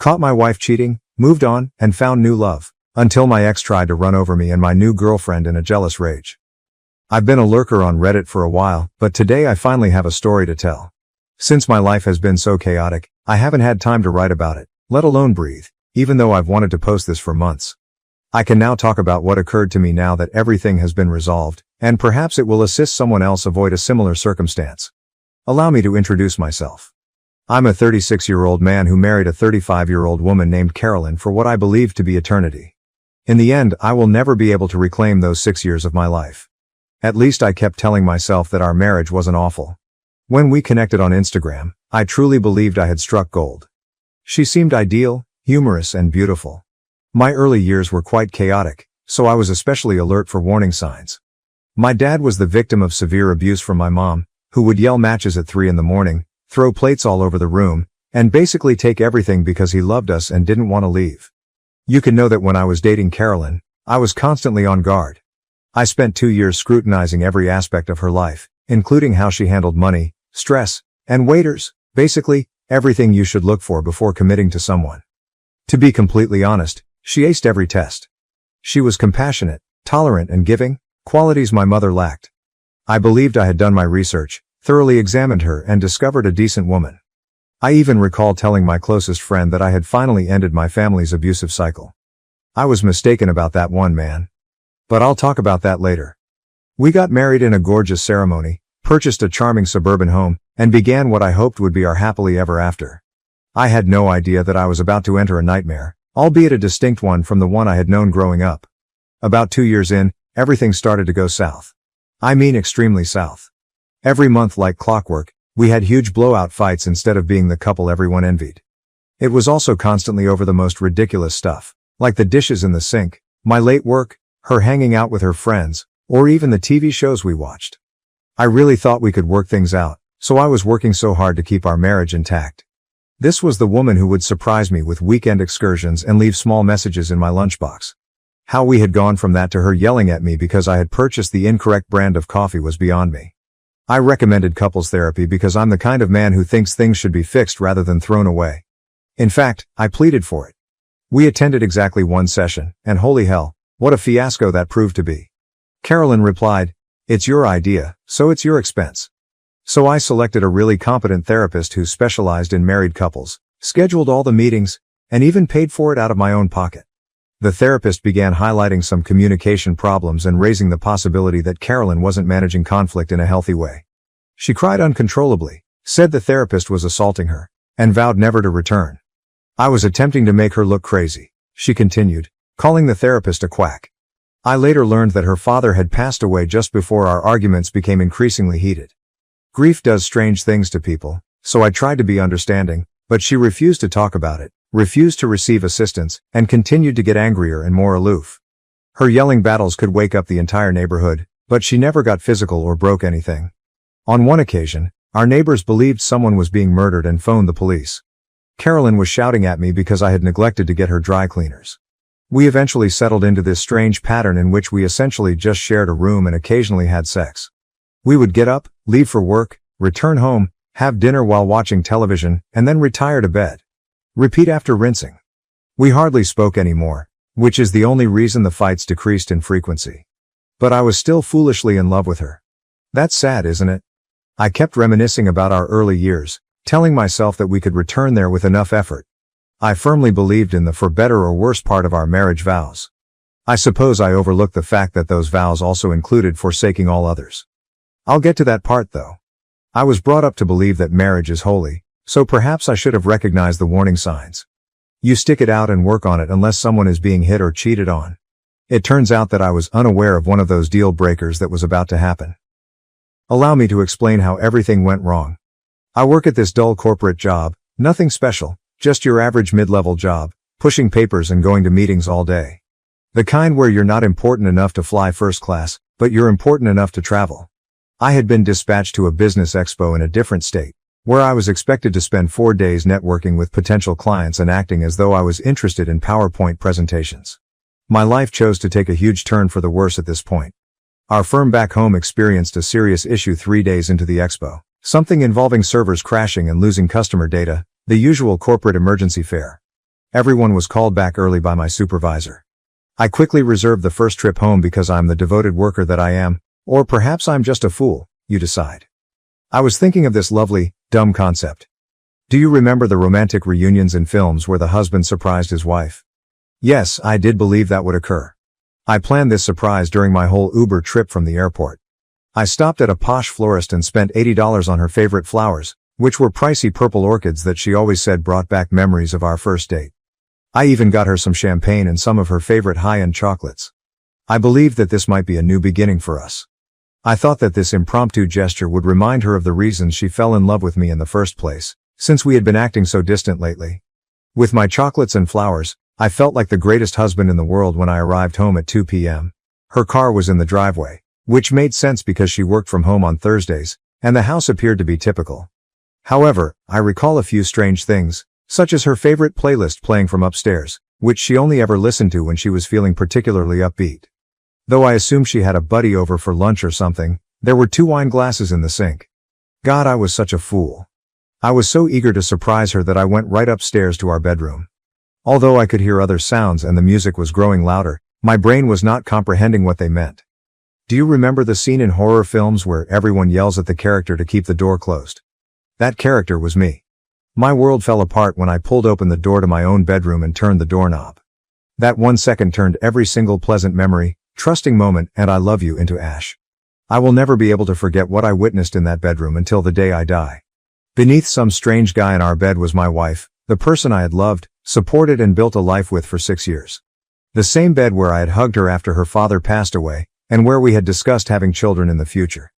Caught my wife cheating, moved on, and found new love. Until my ex tried to run over me and my new girlfriend in a jealous rage. I've been a lurker on Reddit for a while, but today I finally have a story to tell. Since my life has been so chaotic, I haven't had time to write about it, let alone breathe, even though I've wanted to post this for months. I can now talk about what occurred to me now that everything has been resolved, and perhaps it will assist someone else avoid a similar circumstance. Allow me to introduce myself. I'm a 36-year-old man who married a 35-year-old woman named Carolyn for what I believe to be eternity. In the end, I will never be able to reclaim those 6 years of my life. At least I kept telling myself that our marriage wasn't awful. When we connected on Instagram, I truly believed I had struck gold. She seemed ideal, humorous, and beautiful. My early years were quite chaotic, so I was especially alert for warning signs. My dad was the victim of severe abuse from my mom, who would yell matches at 3 in the morning, throw plates all over the room, and basically take everything because he loved us and didn't want to leave. You can know that when I was dating Carolyn, I was constantly on guard. I spent 2 years scrutinizing every aspect of her life, including how she handled money, stress, and waiters, basically, everything you should look for before committing to someone. To be completely honest, she aced every test. She was compassionate, tolerant, and giving, qualities my mother lacked. I believed I had done my research, thoroughly examined her, and discovered a decent woman. I even recall telling my closest friend that I had finally ended my family's abusive cycle. I was mistaken about that one, man. But I'll talk about that later. We got married in a gorgeous ceremony, purchased a charming suburban home, and began what I hoped would be our happily ever after. I had no idea that I was about to enter a nightmare, albeit a distinct one from the one I had known growing up. About 2 years in, everything started to go south. I mean extremely south. Every month, like clockwork, we had huge blowout fights instead of being the couple everyone envied. It was also constantly over the most ridiculous stuff, like the dishes in the sink, my late work, her hanging out with her friends, or even the TV shows we watched. I really thought we could work things out, so I was working so hard to keep our marriage intact. This was the woman who would surprise me with weekend excursions and leave small messages in my lunchbox. How we had gone from that to her yelling at me because I had purchased the incorrect brand of coffee was beyond me. I recommended couples therapy because I'm the kind of man who thinks things should be fixed rather than thrown away. In fact, I pleaded for it. We attended exactly one session, and holy hell, what a fiasco that proved to be. Carolyn replied, "It's your idea, so it's your expense." So I selected a really competent therapist who specialized in married couples, scheduled all the meetings, and even paid for it out of my own pocket. The therapist began highlighting some communication problems and raising the possibility that Carolyn wasn't managing conflict in a healthy way. She cried uncontrollably, said the therapist was assaulting her, and vowed never to return. I was attempting to make her look crazy, she continued, calling the therapist a quack. I later learned that her father had passed away just before our arguments became increasingly heated. Grief does strange things to people, so I tried to be understanding, but she refused to talk about it, refused to receive assistance, and continued to get angrier and more aloof. Her yelling battles could wake up the entire neighborhood, but she never got physical or broke anything. On one occasion, our neighbors believed someone was being murdered and phoned the police. Carolyn was shouting at me because I had neglected to get her dry cleaners. We eventually settled into this strange pattern in which we essentially just shared a room and occasionally had sex. We would get up, leave for work, return home, have dinner while watching television, and then retire to bed. Repeat after rinsing. We hardly spoke anymore, which is the only reason the fights decreased in frequency. But I was still foolishly in love with her. That's sad, isn't it? I kept reminiscing about our early years, telling myself that we could return there with enough effort. I firmly believed in the for better or worse part of our marriage vows. I suppose I overlooked the fact that those vows also included forsaking all others. I'll get to that part though. I was brought up to believe that marriage is holy, so perhaps I should have recognized the warning signs. You stick it out and work on it unless someone is being hit or cheated on. It turns out that I was unaware of one of those deal breakers that was about to happen. Allow me to explain how everything went wrong. I work at this dull corporate job, nothing special, just your average mid-level job, pushing papers and going to meetings all day. The kind where you're not important enough to fly first class, but you're important enough to travel. I had been dispatched to a business expo in a different state, where I was expected to spend 4 days networking with potential clients and acting as though I was interested in PowerPoint presentations. My life chose to take a huge turn for the worse at this point. Our firm back home experienced a serious issue 3 days into the expo, something involving servers crashing and losing customer data, the usual corporate emergency fare. Everyone was called back early by my supervisor. I quickly reserved the first trip home because I'm the devoted worker that I am, or perhaps I'm just a fool, you decide. I was thinking of this lovely, dumb concept. Do you remember the romantic reunions in films where the husband surprised his wife? Yes, I did believe that would occur. I planned this surprise during my whole Uber trip from the airport. I stopped at a posh florist and spent $80 on her favorite flowers, which were pricey purple orchids that she always said brought back memories of our first date. I even got her some champagne and some of her favorite high-end chocolates. I believed that this might be a new beginning for us. I thought that this impromptu gesture would remind her of the reasons she fell in love with me in the first place, since we had been acting so distant lately. With my chocolates and flowers, I felt like the greatest husband in the world when I arrived home at 2 p.m. Her car was in the driveway, which made sense because she worked from home on Thursdays, and the house appeared to be typical. However, I recall a few strange things, such as her favorite playlist playing from upstairs, which she only ever listened to when she was feeling particularly upbeat. Though I assumed she had a buddy over for lunch or something, there were 2 wine glasses in the sink. God, I was such a fool. I was so eager to surprise her that I went right upstairs to our bedroom. Although I could hear other sounds and the music was growing louder, my brain was not comprehending what they meant. Do you remember the scene in horror films where everyone yells at the character to keep the door closed? That character was me. My world fell apart when I pulled open the door to my own bedroom and turned the doorknob. That 1 second turned every single pleasant memory, trusting moment, and I love you into ash. I will never be able to forget what I witnessed in that bedroom until the day I die. Beneath some strange guy in our bed was my wife, the person I had loved, supported and built a life with for 6 years. The same bed where I had hugged her after her father passed away, and where we had discussed having children in the future.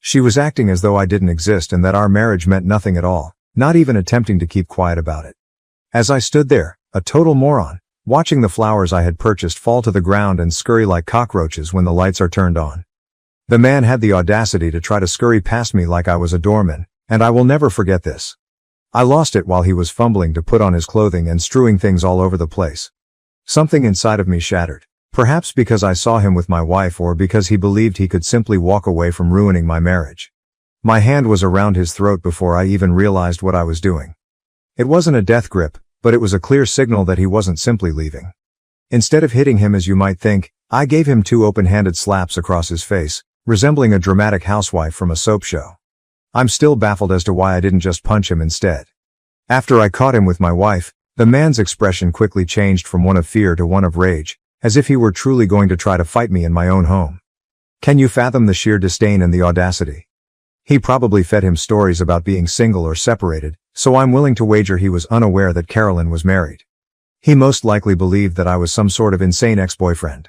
She was acting as though I didn't exist and that our marriage meant nothing at all, not even attempting to keep quiet about it. As I stood there, a total moron, watching the flowers I had purchased fall to the ground and scurry like cockroaches when the lights are turned on. The man had the audacity to try to scurry past me like I was a doorman, and I will never forget this. I lost it while he was fumbling to put on his clothing and strewing things all over the place. Something inside of me shattered, perhaps because I saw him with my wife or because he believed he could simply walk away from ruining my marriage. My hand was around his throat before I even realized what I was doing. It wasn't a death grip, but it was a clear signal that he wasn't simply leaving. Instead of hitting him as you might think, I gave him 2 open-handed slaps across his face, resembling a dramatic housewife from a soap show. I'm still baffled as to why I didn't just punch him instead. After I caught him with my wife, the man's expression quickly changed from one of fear to one of rage, as if he were truly going to try to fight me in my own home. Can you fathom the sheer disdain and the audacity? He probably fed him stories about being single or separated, so I'm willing to wager he was unaware that Carolyn was married. He most likely believed that I was some sort of insane ex-boyfriend.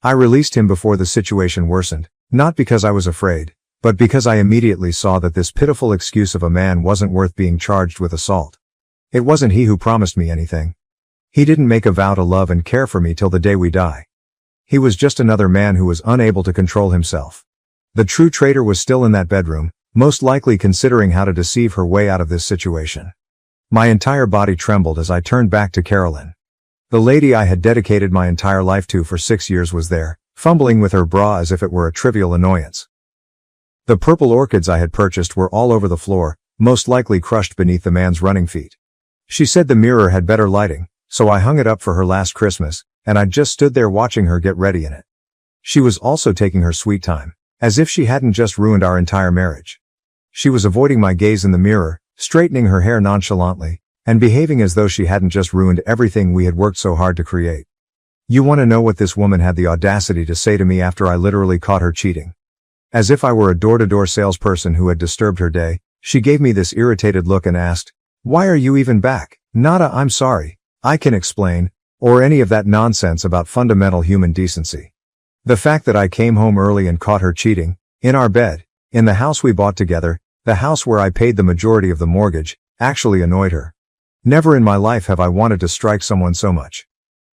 I released him before the situation worsened, not because I was afraid, but because I immediately saw that this pitiful excuse of a man wasn't worth being charged with assault. It wasn't he who promised me anything. He didn't make a vow to love and care for me till the day we die. He was just another man who was unable to control himself. The true traitor was still in that bedroom, most likely considering how to deceive her way out of this situation. My entire body trembled as I turned back to Carolyn. The lady I had dedicated my entire life to for 6 years was there, fumbling with her bra as if it were a trivial annoyance. The purple orchids I had purchased were all over the floor, most likely crushed beneath the man's running feet. She said the mirror had better lighting, so I hung it up for her last Christmas, and I just stood there watching her get ready in it. She was also taking her sweet time, as if she hadn't just ruined our entire marriage. She was avoiding my gaze in the mirror, straightening her hair nonchalantly, and behaving as though she hadn't just ruined everything we had worked so hard to create. You want to know what this woman had the audacity to say to me after I literally caught her cheating? As if I were a door-to-door salesperson who had disturbed her day, she gave me this irritated look and asked, "Why are you even back?" Not a "I'm sorry, I can explain," or any of that nonsense about fundamental human decency. The fact that I came home early and caught her cheating, in our bed, in the house we bought together, the house where I paid the majority of the mortgage, actually annoyed her. Never in my life have I wanted to strike someone so much.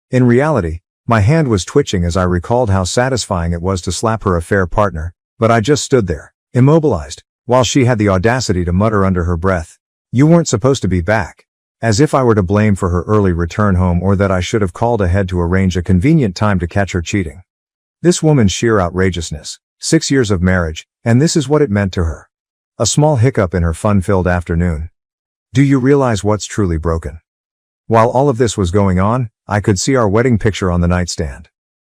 In reality, my hand was twitching as I recalled how satisfying it was to slap her affair partner, but I just stood there, immobilized, while she had the audacity to mutter under her breath, "You weren't supposed to be back," as if I were to blame for her early return home or that I should have called ahead to arrange a convenient time to catch her cheating. This woman's sheer outrageousness, 6 years of marriage, and this is what it meant to her. A small hiccup in her fun-filled afternoon. Do you realize what's truly broken? While all of this was going on, I could see our wedding picture on the nightstand.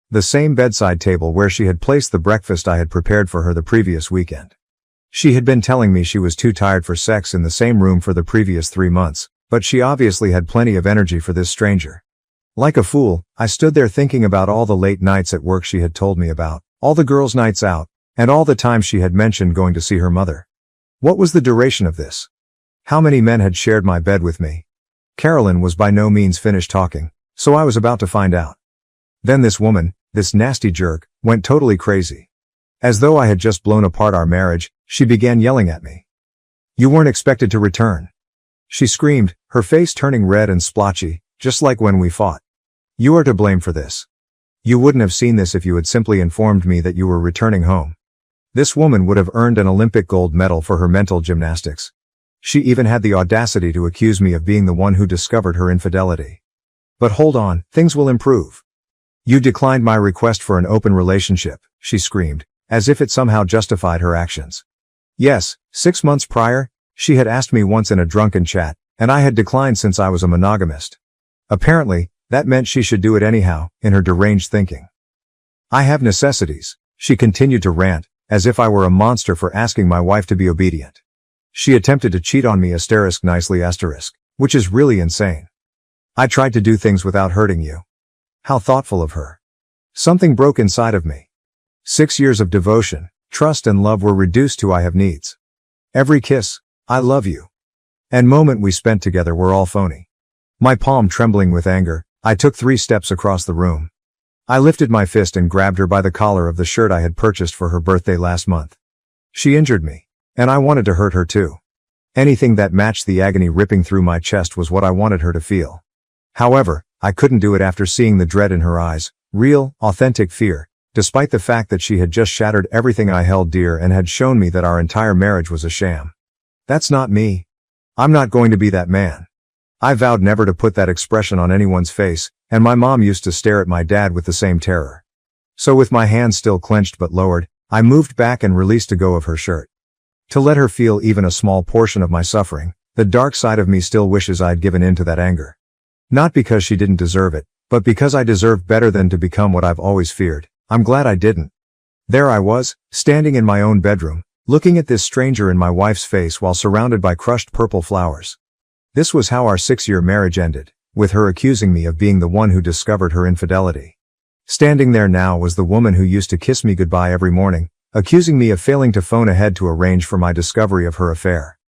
The same bedside table where she had placed the breakfast I had prepared for her the previous weekend. She had been telling me she was too tired for sex in the same room for the previous 3 months, but she obviously had plenty of energy for this stranger. Like a fool, I stood there thinking about all the late nights at work she had told me about, all the girls' nights out, and all the times she had mentioned going to see her mother. What was the duration of this? How many men had shared my bed with me? Carolyn was by no means finished talking, so I was about to find out. Then this woman, this nasty jerk, went totally crazy. As though I had just blown apart our marriage, she began yelling at me. "You weren't expected to return," she screamed, her face turning red and splotchy, just like when we fought. "You are to blame for this. You wouldn't have seen this if you had simply informed me that you were returning home." This woman would have earned an Olympic gold medal for her mental gymnastics. She even had the audacity to accuse me of being the one who discovered her infidelity. "But hold on, things will improve. You declined my request for an open relationship," she screamed, as if it somehow justified her actions. Yes, 6 months prior, she had asked me once in a drunken chat, and I had declined since I was a monogamist. Apparently, that meant she should do it anyhow, in her deranged thinking. "I have necessities," she continued to rant, as if I were a monster for asking my wife to be obedient. She attempted to cheat on me *nicely*, which is really insane. "I tried to do things without hurting you." How thoughtful of her. Something broke inside of me. 6 years of devotion, trust and love were reduced to "I have needs." Every kiss, "I love you," and moment we spent together were all phony. My palm trembling with anger, I took 3 steps across the room. I lifted my fist and grabbed her by the collar of the shirt I had purchased for her birthday last month. She injured me, and I wanted to hurt her too. Anything that matched the agony ripping through my chest was what I wanted her to feel. However, I couldn't do it after seeing the dread in her eyes, real, authentic fear, despite the fact that she had just shattered everything I held dear and had shown me that our entire marriage was a sham. That's not me. I'm not going to be that man. I vowed never to put that expression on anyone's face, and my mom used to stare at my dad with the same terror. So with my hands still clenched but lowered, I moved back and released a go of her shirt. To let her feel even a small portion of my suffering, the dark side of me still wishes I'd given in to that anger. Not because she didn't deserve it, but because I deserved better than to become what I've always feared. I'm glad I didn't. There I was, standing in my own bedroom, looking at this stranger in my wife's face while surrounded by crushed purple flowers. This was how our 6-year marriage ended, with her accusing me of being the one who discovered her infidelity. Standing there now was the woman who used to kiss me goodbye every morning, accusing me of failing to phone ahead to arrange for my discovery of her affair.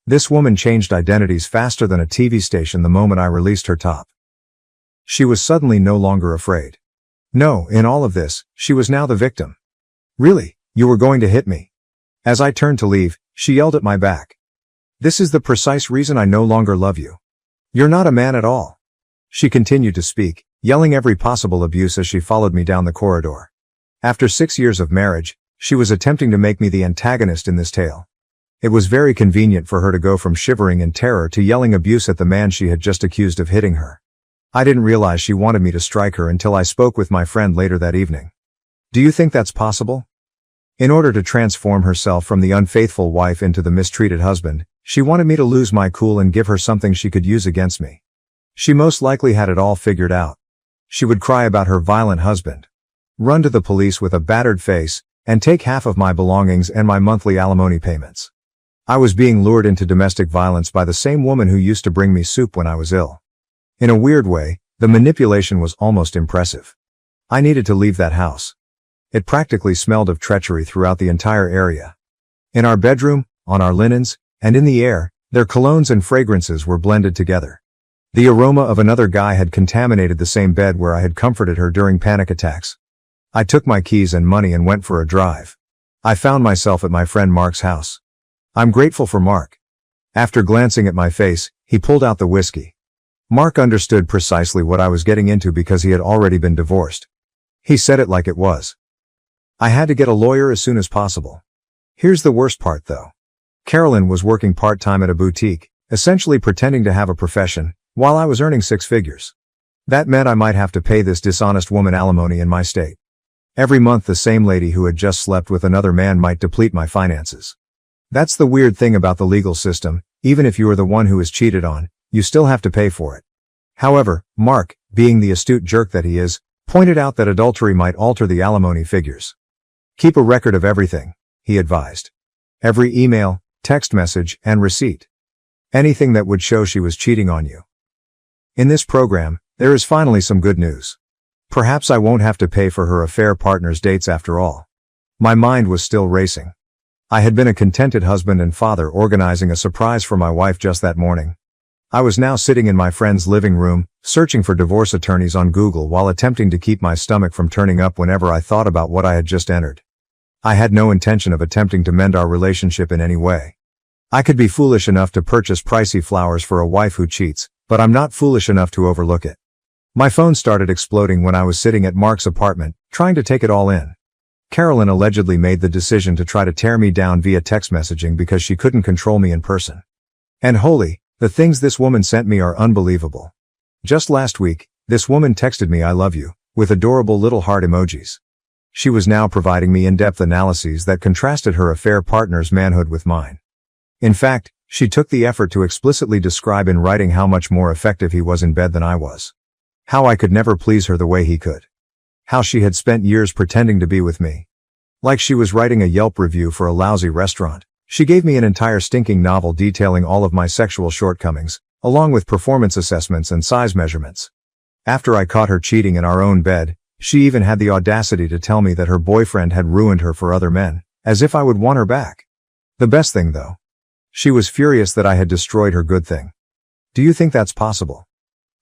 This woman changed identities faster than a TV station the moment I released her top. She was suddenly no longer afraid. No, in all of this, she was now the victim. "Really? You were going to hit me?" As I turned to leave, she yelled at my back. "This is the precise reason I no longer love you. You're not a man at all." She continued to speak, yelling every possible abuse as she followed me down the corridor. After 6 years of marriage, she was attempting to make me the antagonist in this tale. It was very convenient for her to go from shivering in terror to yelling abuse at the man she had just accused of hitting her. I didn't realize she wanted me to strike her until I spoke with my friend later that evening. "Do you think that's possible?" In order to transform herself from the unfaithful wife into the mistreated husband, she wanted me to lose my cool and give her something she could use against me. She most likely had it all figured out. She would cry about her violent husband, run to the police with a battered face, and take half of my belongings and my monthly alimony payments. I was being lured into domestic violence by the same woman who used to bring me soup when I was ill. In a weird way, the manipulation was almost impressive. I needed to leave that house. It practically smelled of treachery throughout the entire area. In our bedroom, on our linens, and in the air, their colognes and fragrances were blended together. The aroma of another guy had contaminated the same bed where I had comforted her during panic attacks. I took my keys and money and went for a drive. I found myself at my friend Mark's house. I'm grateful for Mark. After glancing at my face, he pulled out the whiskey. Mark understood precisely what I was getting into because he had already been divorced. He said it like it was. I had to get a lawyer as soon as possible. Here's the worst part though. Carolyn was working part-time at a boutique, essentially pretending to have a profession, while I was earning 6 figures. That meant I might have to pay this dishonest woman alimony in my state. Every month the same lady who had just slept with another man might deplete my finances. That's the weird thing about the legal system, even if you are the one who is cheated on, you still have to pay for it. However, Mark, being the astute jerk that he is, pointed out that adultery might alter the alimony figures. Keep a record of everything, he advised. Every email, text message, and receipt. Anything that would show she was cheating on you. In this program, there is finally some good news. Perhaps I won't have to pay for her affair partner's dates after all. My mind was still racing. I had been a contented husband and father organizing a surprise for my wife just that morning. I was now sitting in my friend's living room, searching for divorce attorneys on Google while attempting to keep my stomach from turning up whenever I thought about what I had just entered. I had no intention of attempting to mend our relationship in any way. I could be foolish enough to purchase pricey flowers for a wife who cheats, but I'm not foolish enough to overlook it. My phone started exploding when I was sitting at Mark's apartment, trying to take it all in. Carolyn allegedly made the decision to try to tear me down via text messaging because she couldn't control me in person. And holy, the things this woman sent me are unbelievable. Just last week, this woman texted me "I love you," with adorable little heart emojis. She was now providing me in-depth analyses that contrasted her affair partner's manhood with mine. In fact, she took the effort to explicitly describe in writing how much more effective he was in bed than I was. How I could never please her the way he could. How she had spent years pretending to be with me. Like she was writing a Yelp review for a lousy restaurant, she gave me an entire stinking novel detailing all of my sexual shortcomings, along with performance assessments and size measurements. After I caught her cheating in our own bed, she even had the audacity to tell me that her boyfriend had ruined her for other men, as if I would want her back. The best thing though. She was furious that I had destroyed her good thing. Do you think that's possible?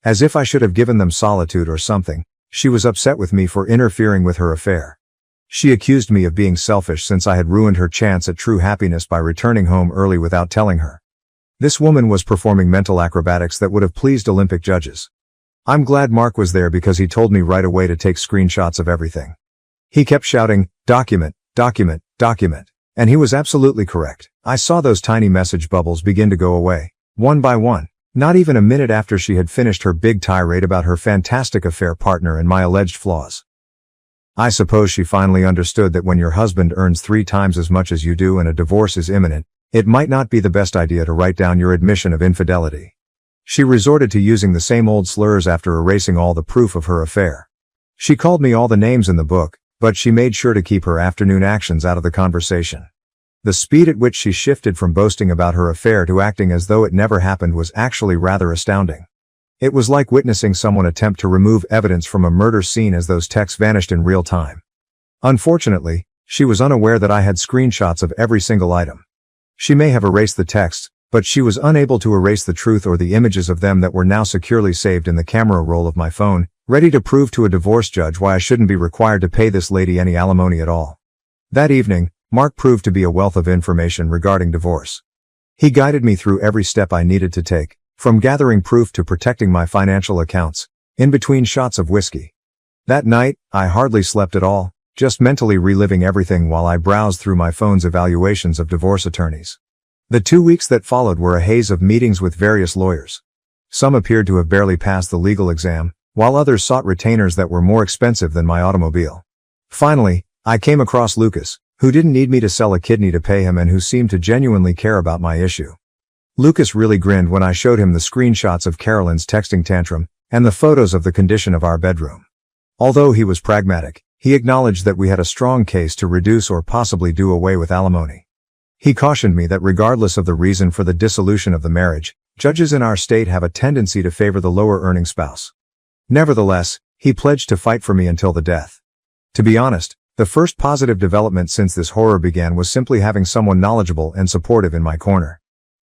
As if I should have given them solitude or something, she was upset with me for interfering with her affair. She accused me of being selfish since I had ruined her chance at true happiness by returning home early without telling her. This woman was performing mental acrobatics that would have pleased Olympic judges. I'm glad Mark was there because he told me right away to take screenshots of everything. He kept shouting, "Document, document, document." And he was absolutely correct. I saw those tiny message bubbles begin to go away, one by one, not even a minute after she had finished her big tirade about her fantastic affair partner and my alleged flaws. I suppose she finally understood that when your husband earns 3 times as much as you do and a divorce is imminent, it might not be the best idea to write down your admission of infidelity. She resorted to using the same old slurs after erasing all the proof of her affair. She called me all the names in the book, but she made sure to keep her afternoon actions out of the conversation. The speed at which she shifted from boasting about her affair to acting as though it never happened was actually rather astounding. It was like witnessing someone attempt to remove evidence from a murder scene as those texts vanished in real time. Unfortunately, she was unaware that I had screenshots of every single item. She may have erased the texts, but she was unable to erase the truth or the images of them that were now securely saved in the camera roll of my phone, ready to prove to a divorce judge why I shouldn't be required to pay this lady any alimony at all. That evening, Mark proved to be a wealth of information regarding divorce. He guided me through every step I needed to take, from gathering proof to protecting my financial accounts, in between shots of whiskey. That night, I hardly slept at all, just mentally reliving everything while I browsed through my phone's evaluations of divorce attorneys. The 2 weeks that followed were a haze of meetings with various lawyers. Some appeared to have barely passed the legal exam, while others sought retainers that were more expensive than my automobile. Finally, I came across Lucas, who didn't need me to sell a kidney to pay him and who seemed to genuinely care about my issue. Lucas really grinned when I showed him the screenshots of Carolyn's texting tantrum and the photos of the condition of our bedroom. Although he was pragmatic, he acknowledged that we had a strong case to reduce or possibly do away with alimony. He cautioned me that regardless of the reason for the dissolution of the marriage, judges in our state have a tendency to favor the lower-earning spouse. Nevertheless, he pledged to fight for me until the death. To be honest, the first positive development since this horror began was simply having someone knowledgeable and supportive in my corner.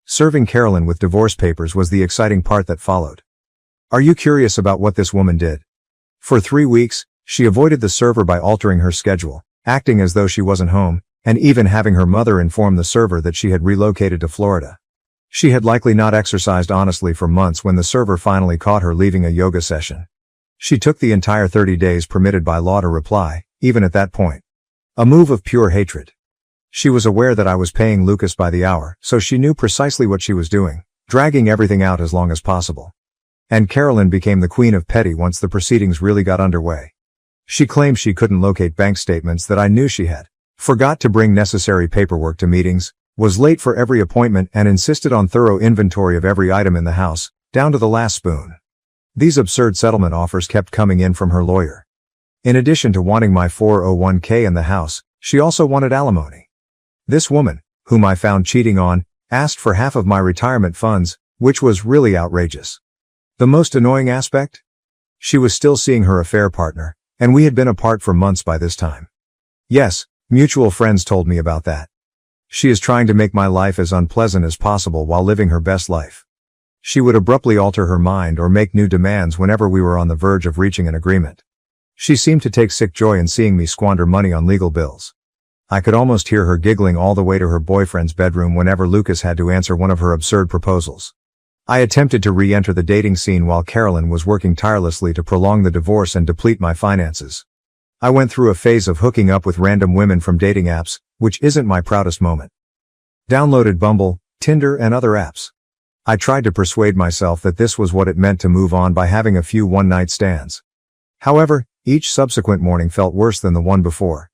Serving Carolyn with divorce papers was the exciting part that followed. Are you curious about what this woman did? For 3 weeks, she avoided the server by altering her schedule, acting as though she wasn't home, and even having her mother inform the server that she had relocated to Florida. She had likely not exercised honestly for months when the server finally caught her leaving a yoga session. She took the entire 30 days permitted by law to reply, even at that point. A move of pure hatred. She was aware that I was paying Lucas by the hour, so she knew precisely what she was doing, dragging everything out as long as possible. And Carolyn became the queen of petty once the proceedings really got underway. She claimed she couldn't locate bank statements that I knew she had, forgot to bring necessary paperwork to meetings, was late for every appointment and insisted on thorough inventory of every item in the house, down to the last spoon. These absurd settlement offers kept coming in from her lawyer. In addition to wanting my 401k and the house, she also wanted alimony. This woman, whom I found cheating on, asked for half of my retirement funds, which was really outrageous. The most annoying aspect? She was still seeing her affair partner, and we had been apart for months by this time. Yes, mutual friends told me about that. She is trying to make my life as unpleasant as possible while living her best life. She would abruptly alter her mind or make new demands whenever we were on the verge of reaching an agreement. She seemed to take sick joy in seeing me squander money on legal bills. I could almost hear her giggling all the way to her boyfriend's bedroom whenever Lucas had to answer one of her absurd proposals. I attempted to re-enter the dating scene while Carolyn was working tirelessly to prolong the divorce and deplete my finances. I went through a phase of hooking up with random women from dating apps, which isn't my proudest moment. Downloaded Bumble, Tinder, and other apps. I tried to persuade myself that this was what it meant to move on by having a few one-night stands. However, each subsequent morning felt worse than the one before.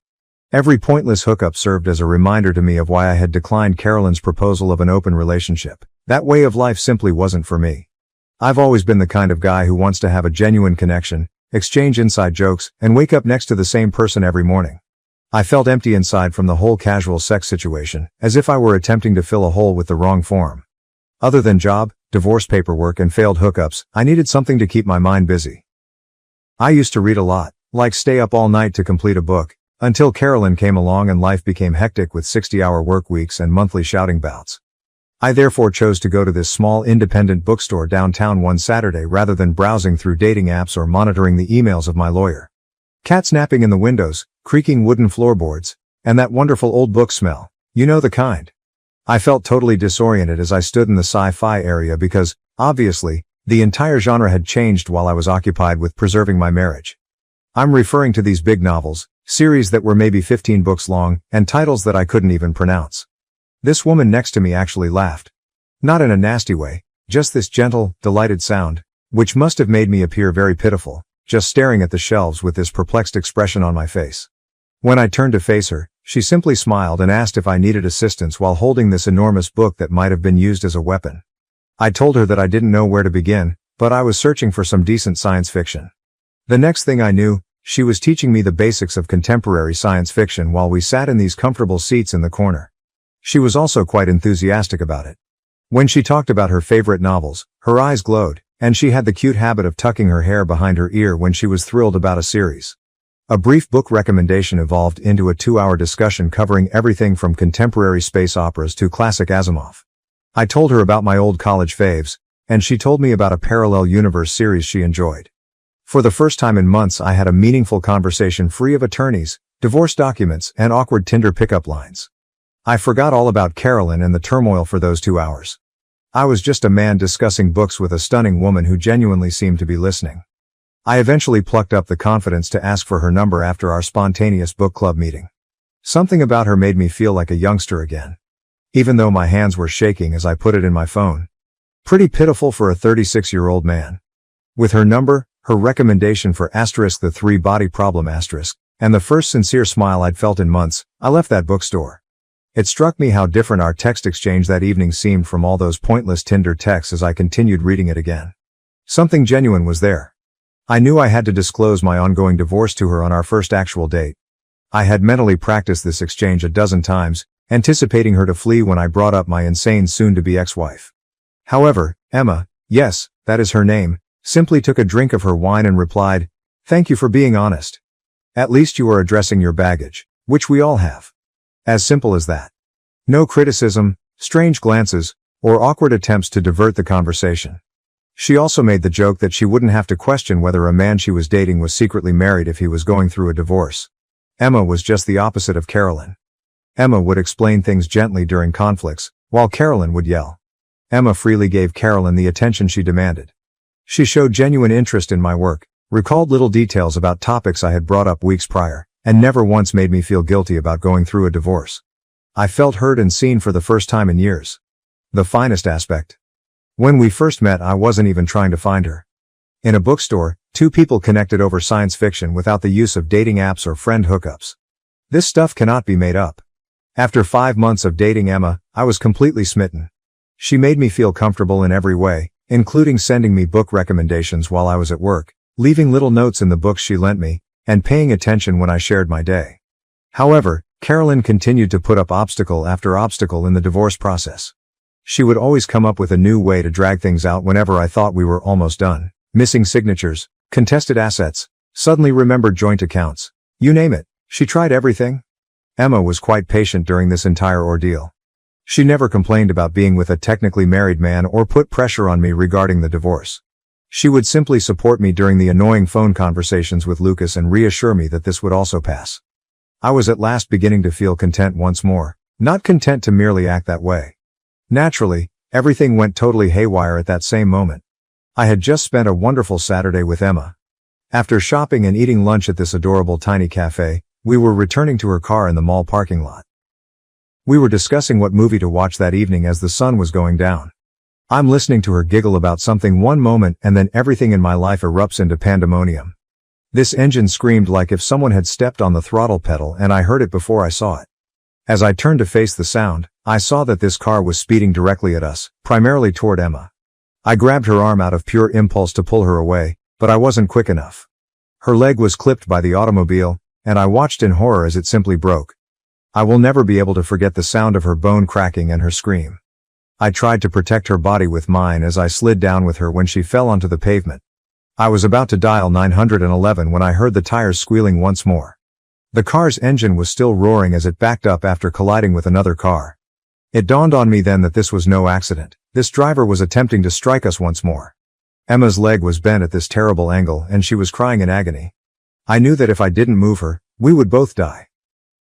Every pointless hookup served as a reminder to me of why I had declined Carolyn's proposal of an open relationship. That way of life simply wasn't for me. I've always been the kind of guy who wants to have a genuine connection, exchange inside jokes, and wake up next to the same person every morning. I felt empty inside from the whole casual sex situation, as if I were attempting to fill a hole with the wrong form. Other than job, divorce paperwork, and failed hookups, I needed something to keep my mind busy. I used to read a lot, like stay up all night to complete a book, until Carolyn came along and life became hectic with 60-hour work weeks and monthly shouting bouts. I therefore chose to go to this small independent bookstore downtown one Saturday rather than browsing through dating apps or monitoring the emails of my lawyer. Cats napping in the windows, creaking wooden floorboards, and that wonderful old book smell, you know the kind. I felt totally disoriented as I stood in the sci-fi area because, obviously, the entire genre had changed while I was occupied with preserving my marriage. I'm referring to these big novels, series that were maybe 15 books long, and titles that I couldn't even pronounce. This woman next to me actually laughed. Not in a nasty way, just this gentle, delighted sound, which must have made me appear very pitiful, just staring at the shelves with this perplexed expression on my face. When I turned to face her, she simply smiled and asked if I needed assistance while holding this enormous book that might have been used as a weapon. I told her that I didn't know where to begin, but I was searching for some decent science fiction. The next thing I knew, she was teaching me the basics of contemporary science fiction while we sat in these comfortable seats in the corner. She was also quite enthusiastic about it. When she talked about her favorite novels, her eyes glowed, and she had the cute habit of tucking her hair behind her ear when she was thrilled about a series. A brief book recommendation evolved into a 2-hour discussion covering everything from contemporary space operas to classic Asimov. I told her about my old college faves, and she told me about a parallel universe series she enjoyed. For the first time in months, I had a meaningful conversation free of attorneys, divorce documents, and awkward Tinder pickup lines. I forgot all about Carolyn and the turmoil for those 2 hours. I was just a man discussing books with a stunning woman who genuinely seemed to be listening. I eventually plucked up the confidence to ask for her number after our spontaneous book club meeting. Something about her made me feel like a youngster again. Even though my hands were shaking as I put it in my phone. Pretty pitiful for a 36-year-old man. With her number, her recommendation for the 3 body problem and the first sincere smile I'd felt in months, I left that bookstore. It struck me how different our text exchange that evening seemed from all those pointless Tinder texts as I continued reading it again. Something genuine was there. I knew I had to disclose my ongoing divorce to her on our first actual date. I had mentally practiced this exchange a dozen times, anticipating her to flee when I brought up my insane soon-to-be ex-wife. However, Emma, yes, that is her name, simply took a drink of her wine and replied, "Thank you for being honest. At least you are addressing your baggage, which we all have." As simple as that. No criticism, strange glances, or awkward attempts to divert the conversation. She also made the joke that she wouldn't have to question whether a man she was dating was secretly married if he was going through a divorce. Emma was just the opposite of Carolyn. Emma would explain things gently during conflicts, while Carolyn would yell. Emma freely gave Carolyn the attention she demanded. She showed genuine interest in my work, recalled little details about topics I had brought up weeks prior, and never once made me feel guilty about going through a divorce. I felt heard and seen for the first time in years. The finest aspect. When we first met, I wasn't even trying to find her. In a bookstore, 2 people connected over science fiction without the use of dating apps or friend hookups. This stuff cannot be made up. After 5 months of dating Emma, I was completely smitten. She made me feel comfortable in every way, including sending me book recommendations while I was at work, leaving little notes in the books she lent me, and paying attention when I shared my day. However, Carolyn continued to put up obstacle after obstacle in the divorce process. She would always come up with a new way to drag things out whenever I thought we were almost done. Missing signatures, contested assets, suddenly remembered joint accounts. You name it, she tried everything. Emma was quite patient during this entire ordeal. She never complained about being with a technically married man or put pressure on me regarding the divorce. She would simply support me during the annoying phone conversations with Lucas and reassure me that this would also pass. I was at last beginning to feel content once more, not content to merely act that way. Naturally, everything went totally haywire at that same moment. I had just spent a wonderful Saturday with Emma. After shopping and eating lunch at this adorable tiny cafe, we were returning to her car in the mall parking lot. We were discussing what movie to watch that evening as the sun was going down. I'm listening to her giggle about something one moment and then everything in my life erupts into pandemonium. This engine screamed like if someone had stepped on the throttle pedal and I heard it before I saw it. As I turned to face the sound, I saw that this car was speeding directly at us, primarily toward Emma. I grabbed her arm out of pure impulse to pull her away, but I wasn't quick enough. Her leg was clipped by the automobile, and I watched in horror as it simply broke. I will never be able to forget the sound of her bone cracking and her scream. I tried to protect her body with mine as I slid down with her when she fell onto the pavement. I was about to dial 911 when I heard the tires squealing once more. The car's engine was still roaring as it backed up after colliding with another car. It dawned on me then that this was no accident. This driver was attempting to strike us once more. Emma's leg was bent at this terrible angle and she was crying in agony. I knew that if I didn't move her, we would both die.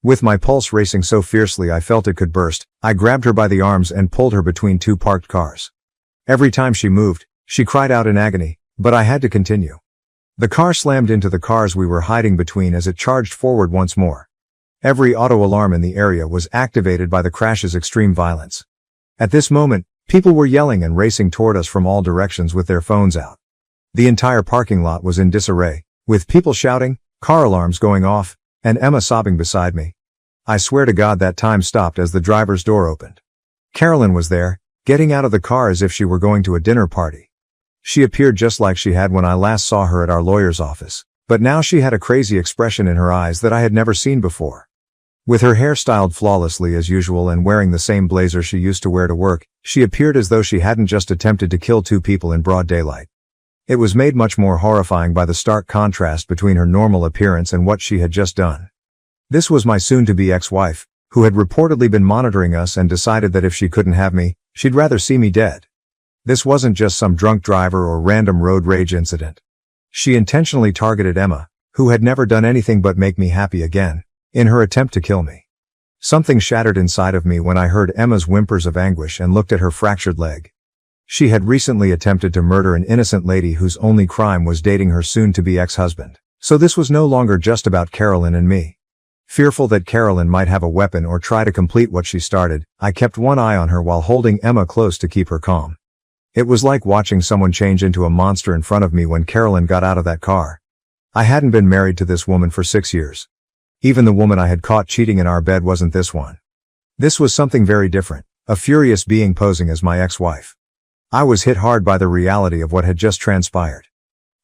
With my pulse racing so fiercely I felt it could burst, I grabbed her by the arms and pulled her between two parked cars. Every time she moved, she cried out in agony, but I had to continue. The car slammed into the cars we were hiding between as it charged forward once more. Every auto alarm in the area was activated by the crash's extreme violence. At this moment, people were yelling and racing toward us from all directions with their phones out. The entire parking lot was in disarray, with people shouting, car alarms going off, and Emma sobbing beside me. I swear to God that time stopped as the driver's door opened. Carolyn was there, getting out of the car as if she were going to a dinner party. She appeared just like she had when I last saw her at our lawyer's office, but now she had a crazy expression in her eyes that I had never seen before. With her hair styled flawlessly as usual and wearing the same blazer she used to wear to work, she appeared as though she hadn't just attempted to kill two people in broad daylight. It was made much more horrifying by the stark contrast between her normal appearance and what she had just done. This was my soon-to-be ex-wife, who had reportedly been monitoring us and decided that if she couldn't have me, she'd rather see me dead. This wasn't just some drunk driver or random road rage incident. She intentionally targeted Emma, who had never done anything but make me happy again, in her attempt to kill me. Something shattered inside of me when I heard Emma's whimpers of anguish and looked at her fractured leg. She had recently attempted to murder an innocent lady whose only crime was dating her soon-to-be ex-husband. So this was no longer just about Carolyn and me. Fearful that Carolyn might have a weapon or try to complete what she started, I kept one eye on her while holding Emma close to keep her calm. It was like watching someone change into a monster in front of me when Carolyn got out of that car. I hadn't been married to this woman for 6 years. Even the woman I had caught cheating in our bed wasn't this one. This was something very different, a furious being posing as my ex-wife. I was hit hard by the reality of what had just transpired.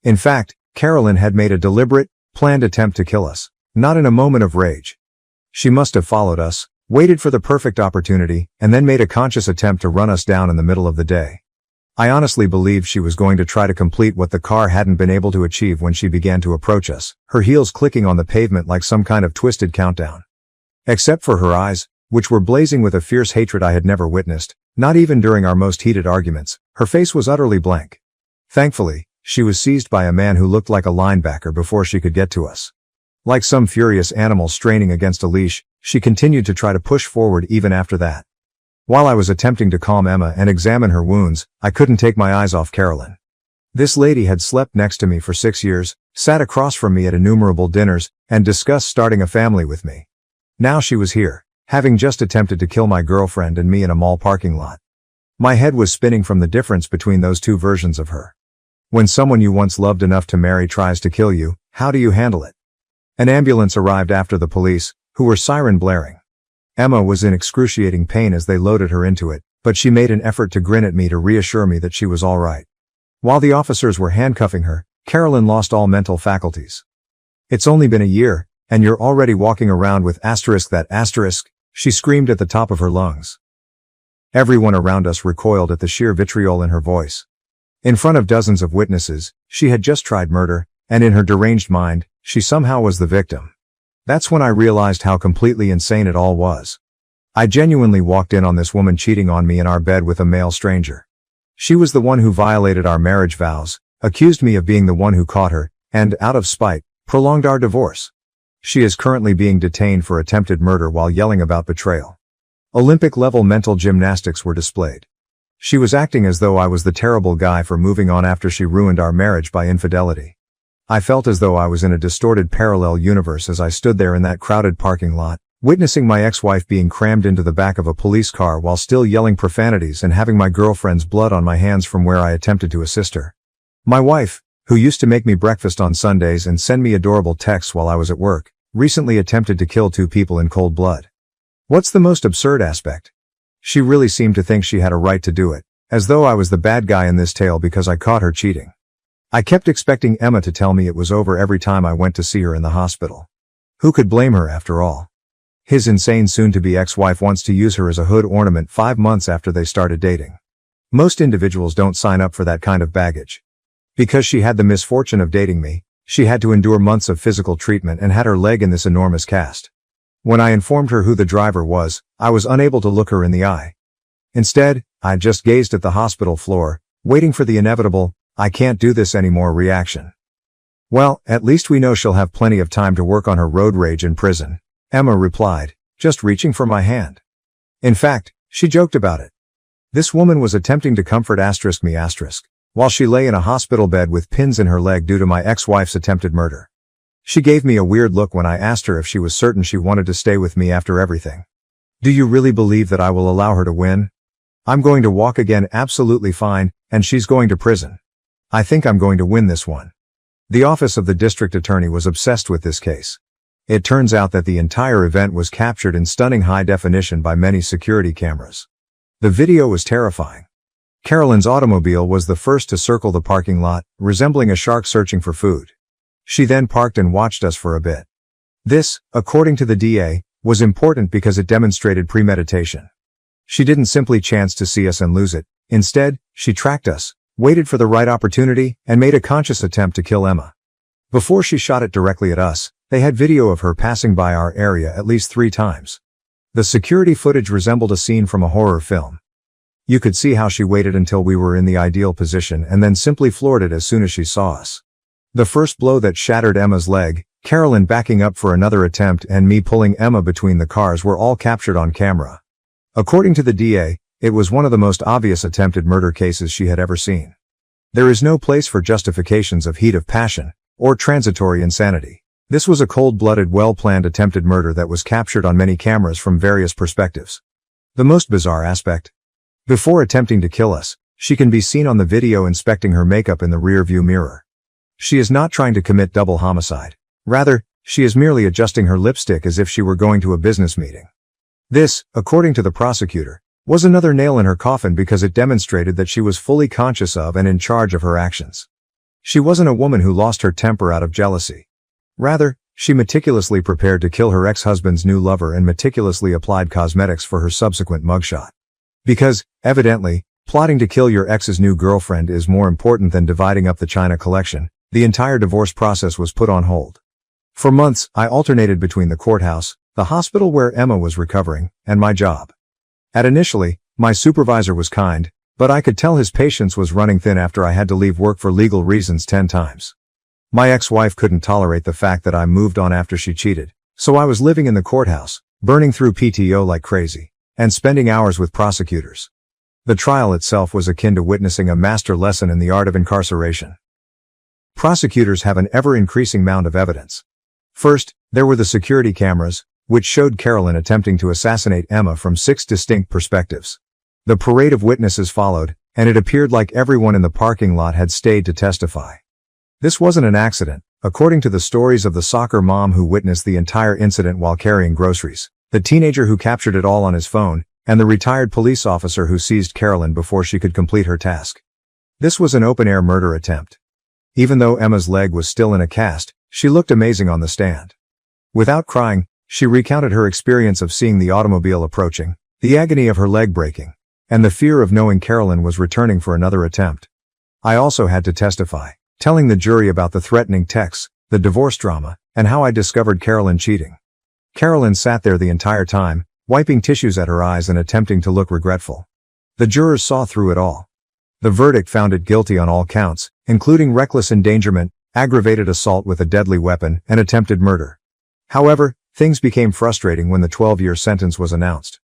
In fact, Carolyn had made a deliberate, planned attempt to kill us, not in a moment of rage. She must have followed us, waited for the perfect opportunity, and then made a conscious attempt to run us down in the middle of the day. I honestly believed she was going to try to complete what the car hadn't been able to achieve when she began to approach us, her heels clicking on the pavement like some kind of twisted countdown. Except for her eyes, which were blazing with a fierce hatred I had never witnessed, not even during our most heated arguments, her face was utterly blank. Thankfully, she was seized by a man who looked like a linebacker before she could get to us. Like some furious animal straining against a leash, she continued to try to push forward even after that. While I was attempting to calm Emma and examine her wounds, I couldn't take my eyes off Carolyn. This lady had slept next to me for 6 years, sat across from me at innumerable dinners, and discussed starting a family with me. Now she was here, having just attempted to kill my girlfriend and me in a mall parking lot. My head was spinning from the difference between those two versions of her. When someone you once loved enough to marry tries to kill you, how do you handle it? An ambulance arrived after the police, who were siren blaring. Emma was in excruciating pain as they loaded her into it, but she made an effort to grin at me to reassure me that she was all right. While the officers were handcuffing her, Carolyn lost all mental faculties. "It's only been a year, and you're already walking around with that asterisk," she screamed at the top of her lungs. Everyone around us recoiled at the sheer vitriol in her voice. In front of dozens of witnesses, she had just tried murder, and in her deranged mind, she somehow was the victim. That's when I realized how completely insane it all was. I genuinely walked in on this woman cheating on me in our bed with a male stranger. She was the one who violated our marriage vows, accused me of being the one who caught her, and, out of spite, prolonged our divorce. She is currently being detained for attempted murder while yelling about betrayal. Olympic-level mental gymnastics were displayed. She was acting as though I was the terrible guy for moving on after she ruined our marriage by infidelity. I felt as though I was in a distorted parallel universe as I stood there in that crowded parking lot, witnessing my ex-wife being crammed into the back of a police car while still yelling profanities and having my girlfriend's blood on my hands from where I attempted to assist her. My wife, who used to make me breakfast on Sundays and send me adorable texts while I was at work, recently attempted to kill 2 people in cold blood. What's the most absurd aspect? She really seemed to think she had a right to do it, as though I was the bad guy in this tale because I caught her cheating. I kept expecting Emma to tell me it was over every time I went to see her in the hospital. Who could blame her after all? His insane soon-to-be ex-wife wants to use her as a hood ornament 5 months after they started dating. Most individuals don't sign up for that kind of baggage. Because she had the misfortune of dating me, she had to endure months of physical treatment and had her leg in this enormous cast. When I informed her who the driver was, I was unable to look her in the eye. Instead, I just gazed at the hospital floor, waiting for the inevitable, "I can't do this anymore" reaction. "Well, at least we know she'll have plenty of time to work on her road rage in prison," Emma replied, just reaching for my hand. In fact, she joked about it. This woman was attempting to comfort me while she lay in a hospital bed with pins in her leg due to my ex-wife's attempted murder. She gave me a weird look when I asked her if she was certain she wanted to stay with me after everything. "Do you really believe that I will allow her to win? I'm going to walk again absolutely fine, and she's going to prison. I think I'm going to win this one." The office of the district attorney was obsessed with this case. It turns out that the entire event was captured in stunning high definition by many security cameras. The video was terrifying. Carolyn's automobile was the first to circle the parking lot, resembling a shark searching for food. She then parked and watched us for a bit. This, according to the DA, was important because it demonstrated premeditation. She didn't simply chance to see us and lose it. Instead, she tracked us, waited for the right opportunity, and made a conscious attempt to kill Emma. Before she shot it directly at us, they had video of her passing by our area at least 3 times. The security footage resembled a scene from a horror film. You could see how she waited until we were in the ideal position and then simply floored it as soon as she saw us. The first blow that shattered Emma's leg, Carolyn backing up for another attempt, and me pulling Emma between the cars were all captured on camera. According to the DA, it was one of the most obvious attempted murder cases she had ever seen. There is no place for justifications of heat of passion or transitory insanity. This was a cold-blooded, well-planned attempted murder that was captured on many cameras from various perspectives. The most bizarre aspect? Before attempting to kill us, she can be seen on the video inspecting her makeup in the rear-view mirror. She is not trying to commit double homicide. Rather, she is merely adjusting her lipstick as if she were going to a business meeting. This, according to the prosecutor, was another nail in her coffin because it demonstrated that she was fully conscious of and in charge of her actions. She wasn't a woman who lost her temper out of jealousy. Rather, she meticulously prepared to kill her ex-husband's new lover and meticulously applied cosmetics for her subsequent mugshot. Because, evidently, plotting to kill your ex's new girlfriend is more important than dividing up the china collection, the entire divorce process was put on hold. For months, I alternated between the courthouse, the hospital where Emma was recovering, and my job. Initially, my supervisor was kind, but I could tell his patience was running thin after I had to leave work for legal reasons 10 times. My ex-wife couldn't tolerate the fact that I moved on after she cheated, so I was living in the courthouse, burning through PTO like crazy, and spending hours with prosecutors. The trial itself was akin to witnessing a master lesson in the art of incarceration. Prosecutors have an ever-increasing mound of evidence. First, there were the security cameras, which showed Carolyn attempting to assassinate Emma from 6 distinct perspectives. The parade of witnesses followed, and it appeared like everyone in the parking lot had stayed to testify. This wasn't an accident, according to the stories of the soccer mom who witnessed the entire incident while carrying groceries, the teenager who captured it all on his phone, and the retired police officer who seized Carolyn before she could complete her task. This was an open-air murder attempt. Even though Emma's leg was still in a cast, she looked amazing on the stand. Without crying, she recounted her experience of seeing the automobile approaching, the agony of her leg breaking, and the fear of knowing Carolyn was returning for another attempt. I also had to testify, telling the jury about the threatening texts, the divorce drama, and how I discovered Carolyn cheating. Carolyn sat there the entire time, wiping tissues at her eyes and attempting to look regretful. The jurors saw through it all. The verdict found it guilty on all counts, including reckless endangerment, aggravated assault with a deadly weapon, and attempted murder. However, things became frustrating when the 12-year sentence was announced.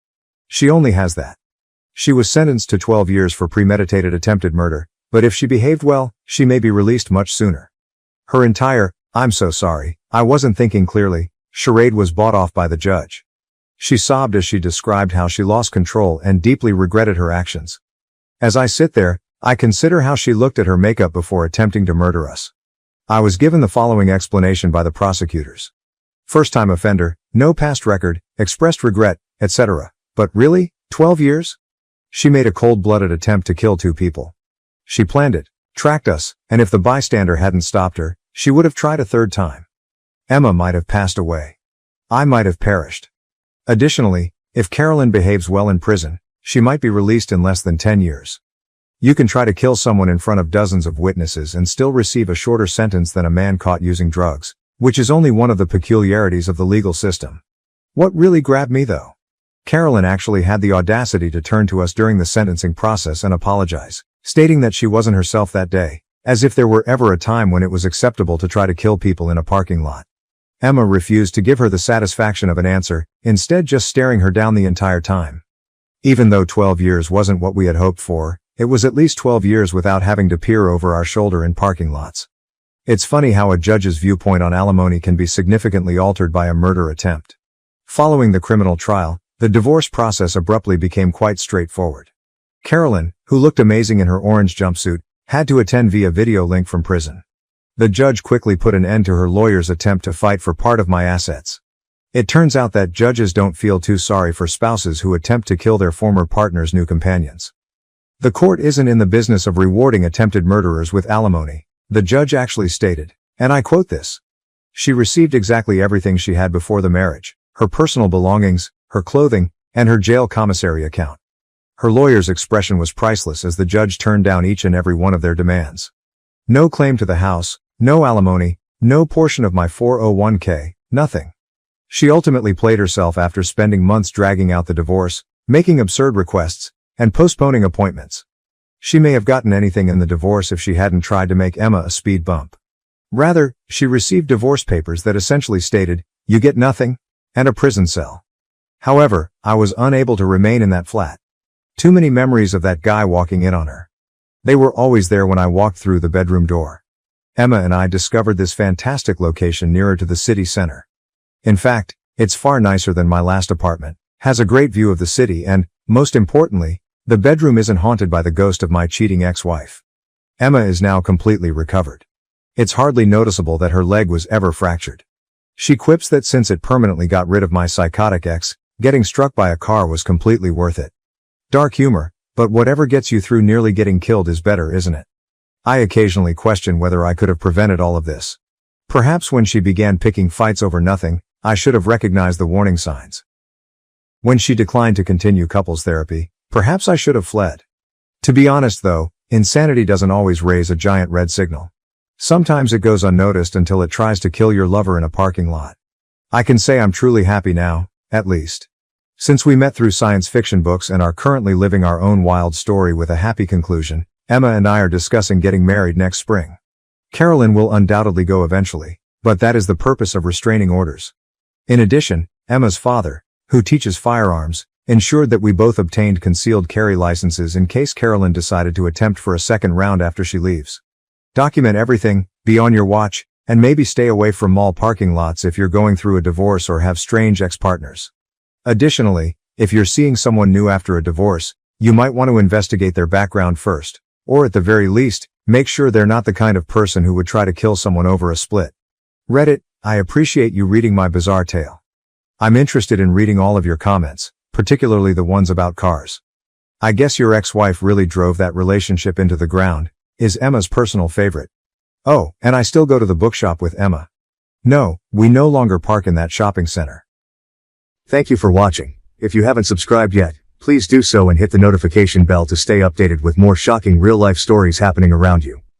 She only has that. She was sentenced to 12 years for premeditated attempted murder, but if she behaved well, she may be released much sooner. Her entire, "I'm so sorry, I wasn't thinking clearly," charade was bought off by the judge. She sobbed as she described how she lost control and deeply regretted her actions. As I sit there, I consider how she looked at her makeup before attempting to murder us. I was given the following explanation by the prosecutors. First-time offender, no past record, expressed regret, etc. But really, 12 years? She made a cold-blooded attempt to kill 2 people. She planned it, tracked us, and if the bystander hadn't stopped her, she would have tried a 3rd time. Emma might have passed away. I might have perished. Additionally, if Carolyn behaves well in prison, she might be released in less than 10 years. You can try to kill someone in front of dozens of witnesses and still receive a shorter sentence than a man caught using drugs, which is only one of the peculiarities of the legal system. What really grabbed me though? Carolyn actually had the audacity to turn to us during the sentencing process and apologize, stating that she wasn't herself that day, as if there were ever a time when it was acceptable to try to kill people in a parking lot. Emma refused to give her the satisfaction of an answer, instead just staring her down the entire time. Even though 12 years wasn't what we had hoped for, it was at least 12 years without having to peer over our shoulder in parking lots. It's funny how a judge's viewpoint on alimony can be significantly altered by a murder attempt. Following the criminal trial, the divorce process abruptly became quite straightforward. Carolyn, who looked amazing in her orange jumpsuit, had to attend via video link from prison. The judge quickly put an end to her lawyer's attempt to fight for part of my assets. It turns out that judges don't feel too sorry for spouses who attempt to kill their former partner's new companions. The court isn't in the business of rewarding attempted murderers with alimony, the judge actually stated, and I quote this. She received exactly everything she had before the marriage, her personal belongings, her clothing, and her jail commissary account. Her lawyer's expression was priceless as the judge turned down each and every one of their demands. No claim to the house, no alimony, no portion of my 401k, nothing. She ultimately played herself after spending months dragging out the divorce, making absurd requests, and postponing appointments. She may have gotten anything in the divorce if she hadn't tried to make Emma a speed bump. Rather, she received divorce papers that essentially stated, "You get nothing," and a prison cell. However, I was unable to remain in that flat. Too many memories of that guy walking in on her. They were always there when I walked through the bedroom door. Emma and I discovered this fantastic location nearer to the city center. In fact, it's far nicer than my last apartment, has a great view of the city and, most importantly, the bedroom isn't haunted by the ghost of my cheating ex-wife. Emma is now completely recovered. It's hardly noticeable that her leg was ever fractured. She quips that since it permanently got rid of my psychotic ex, getting struck by a car was completely worth it. Dark humor, but whatever gets you through nearly getting killed is better, isn't it? I occasionally question whether I could have prevented all of this. Perhaps when she began picking fights over nothing, I should have recognized the warning signs. When she declined to continue couples therapy, perhaps I should have fled. To be honest though, insanity doesn't always raise a giant red signal. Sometimes it goes unnoticed until it tries to kill your lover in a parking lot. I can say I'm truly happy now, at least. Since we met through science fiction books and are currently living our own wild story with a happy conclusion, Emma and I are discussing getting married next spring. Carolyn will undoubtedly go eventually, but that is the purpose of restraining orders. In addition, Emma's father, who teaches firearms, ensured that we both obtained concealed carry licenses in case Carolyn decided to attempt for a second round after she leaves. Document everything, be on your watch, and maybe stay away from mall parking lots if you're going through a divorce or have strange ex-partners. Additionally, if you're seeing someone new after a divorce, you might want to investigate their background first, or at the very least, make sure they're not the kind of person who would try to kill someone over a split. Reddit, I appreciate you reading my bizarre tale. I'm interested in reading all of your comments, particularly the ones about cars. I guess your ex-wife really drove that relationship into the ground, is Emma's personal favorite. Oh, and I still go to the bookshop with Emma. No, we no longer park in that shopping center. Thank you for watching. If you haven't subscribed yet, please do so and hit the notification bell to stay updated with more shocking real-life stories happening around you.